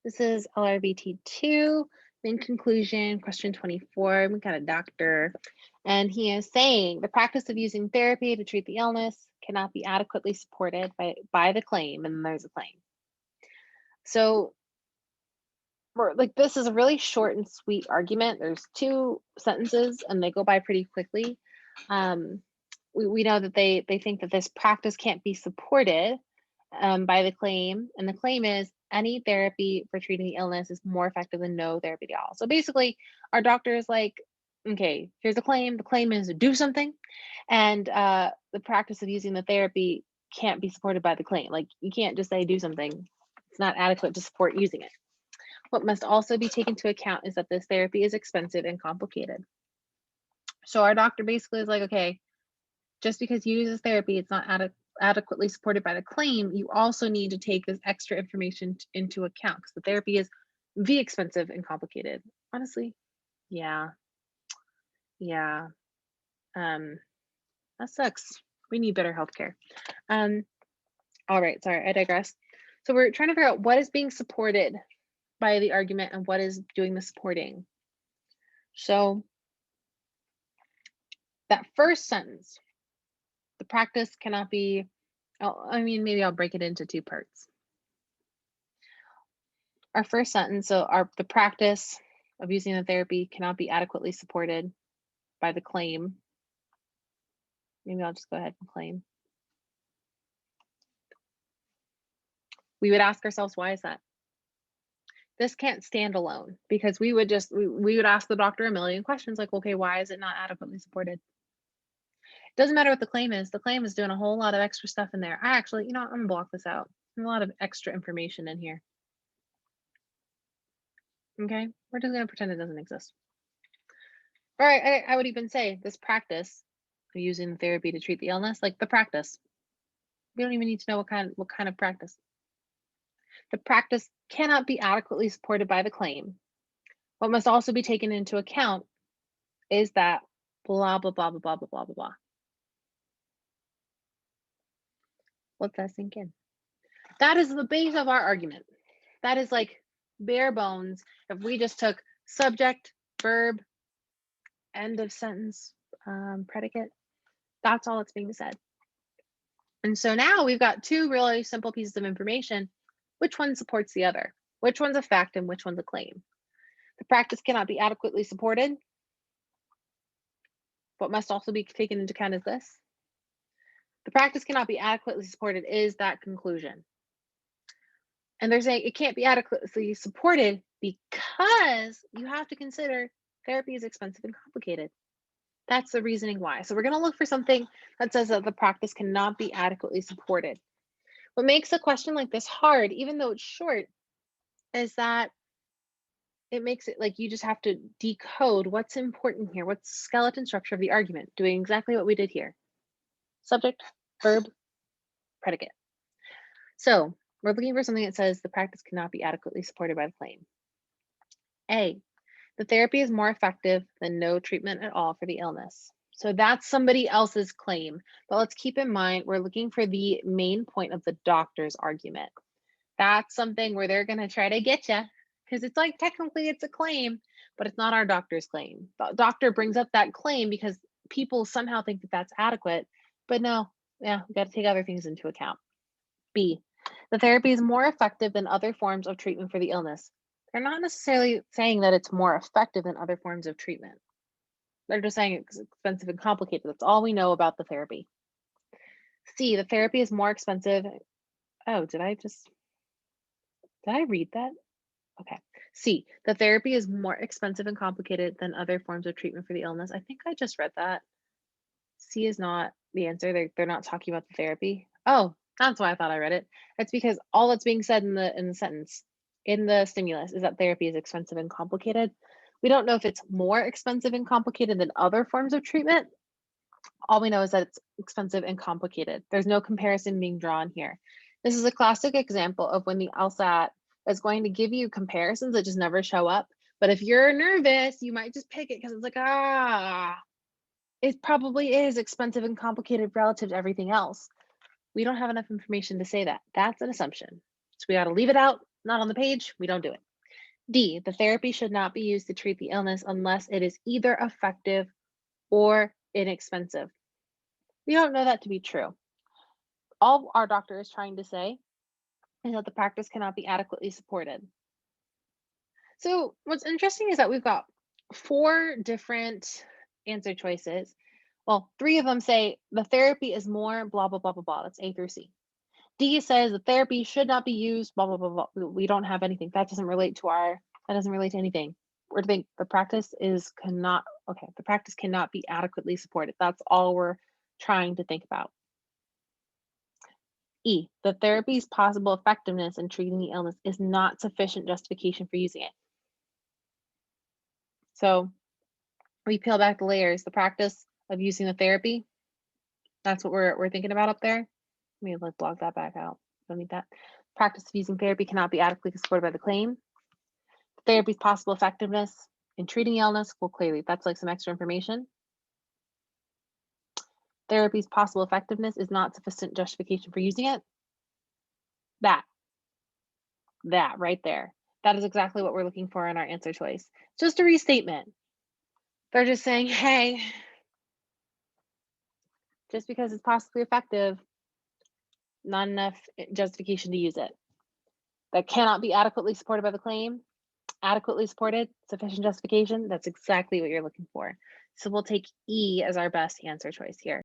This is LRBT2. In conclusion, question 24, we got a doctor, and he is saying the practice of using therapy to treat the illness cannot be adequately supported by the claim, and there's a claim. So we're like, this is a really short and sweet argument. There's two sentences and they go by pretty quickly. Um, we know that they think that this practice can't be supported by the claim, and the claim is any therapy for treating the illness is more effective than no therapy at all. So basically, our doctor is like, okay, here's the claim. The claim is to do something, and the practice of using the therapy can't be supported by the claim. Like you can't just say do something; it's not adequate to support using it. What must also be taken into account is that this therapy is expensive and complicated. So our doctor basically is like, okay, just because you use this therapy, it's not adequately supported by the claim. You also need to take this extra information into account because the therapy is expensive and complicated. Honestly, yeah, yeah. Um, that sucks. We need better healthcare. Um, all right, sorry, I digress. So we're trying to figure out what is being supported by the argument and what is doing the supporting. So that first sentence, the practice cannot be, maybe I'll break it into two parts. Our first sentence, so the practice of using the therapy cannot be adequately supported by the claim. Maybe I'll just go ahead and claim. We would ask ourselves, why is that? This can't stand alone because we would ask the doctor a million questions like, okay, why is it not adequately supported? Doesn't matter what the claim is. The claim is doing a whole lot of extra stuff in there. I actually, I'm gonna block this out. There's a lot of extra information in here. Okay, we're just gonna pretend it doesn't exist. Or I would even say this practice of using the therapy to treat the illness, like the practice. We don't even need to know what kind of practice. The practice cannot be adequately supported by the claim. What must also be taken into account is that blah blah blah blah blah blah blah blah blah. Let that sink in. That is the base of our argument. That is like bare bones. If we just took subject, verb, end of sentence, predicate, that's all that's being said. And so now we've got two really simple pieces of information. Which one supports the other? Which one's a fact and which one's a claim? The practice cannot be adequately supported. What must also be taken into account is this. The practice cannot be adequately supported is that conclusion. And they're saying it can't be adequately supported because you have to consider therapy is expensive and complicated. That's the reasoning why. So we're going to look for something that says that the practice cannot be adequately supported. What makes a question like this hard, even though it's short, is that it makes it like you just have to decode what's important here, what's the skeleton structure of the argument, doing exactly what we did here. Subject, verb, predicate. So we're looking for something that says the practice cannot be adequately supported by the claim. A, the therapy is more effective than no treatment at all for the illness. So that's somebody else's claim. But let's keep in mind, we're looking for the main point of the doctor's argument. That's something where they're going to try to get you because it's like technically it's a claim, but it's not our doctor's claim. The doctor brings up that claim because people somehow think that that's adequate. But no, yeah, we got to take other things into account. B, the therapy is more effective than other forms of treatment for the illness. They're not necessarily saying that it's more effective than other forms of treatment. They're just saying it's expensive and complicated. That's all we know about the therapy. C, the therapy is more expensive. Oh, did I read that? Okay. C, the therapy is more expensive and complicated than other forms of treatment for the illness. I think I just read that. C is not the answer. They're not talking about the therapy. Oh, that's why I thought I read it. It's because all that's being said in the sentence, in the stimulus, is that therapy is expensive and complicated. We don't know if it's more expensive and complicated than other forms of treatment. All we know is that it's expensive and complicated. There's no comparison being drawn here. This is a classic example of when the LSAT is going to give you comparisons that just never show up. But if you're nervous, you might just pick it because it's like, it probably is expensive and complicated relative to everything else. We don't have enough information to say that. That's an assumption. So we got to leave it out Not on the page, we don't do it. D, the therapy should not be used to treat the illness unless it is either effective or inexpensive. We don't know that to be true. All our doctor is trying to say is that the practice cannot be adequately supported. So, what's interesting is that we've got 4 different answer choices. Well, 3 of them say the therapy is more blah, blah, blah, blah, blah. That's A through C. D says the therapy should not be used, blah, blah, blah, blah. We don't have anything. That doesn't relate to anything. We're to think the practice the practice cannot be adequately supported. That's all we're trying to think about. E, the therapy's possible effectiveness in treating the illness is not sufficient justification for using it. So we peel back the layers. The practice of using the therapy, that's what we're thinking about up there. Let's block that back out. Don't need that. Practice of using therapy cannot be adequately supported by the claim. Therapy's possible effectiveness in treating the illness, well, clearly that's like some extra information. Therapy's possible effectiveness is not sufficient justification for using it. That right there. That is exactly what we're looking for in our answer choice. Just a restatement. They're just saying, hey, just because it's possibly effective, not enough justification to use it. That cannot be adequately supported by the claim. Adequately supported, sufficient justification. That's exactly what you're looking for. So we'll take E as our best answer choice here.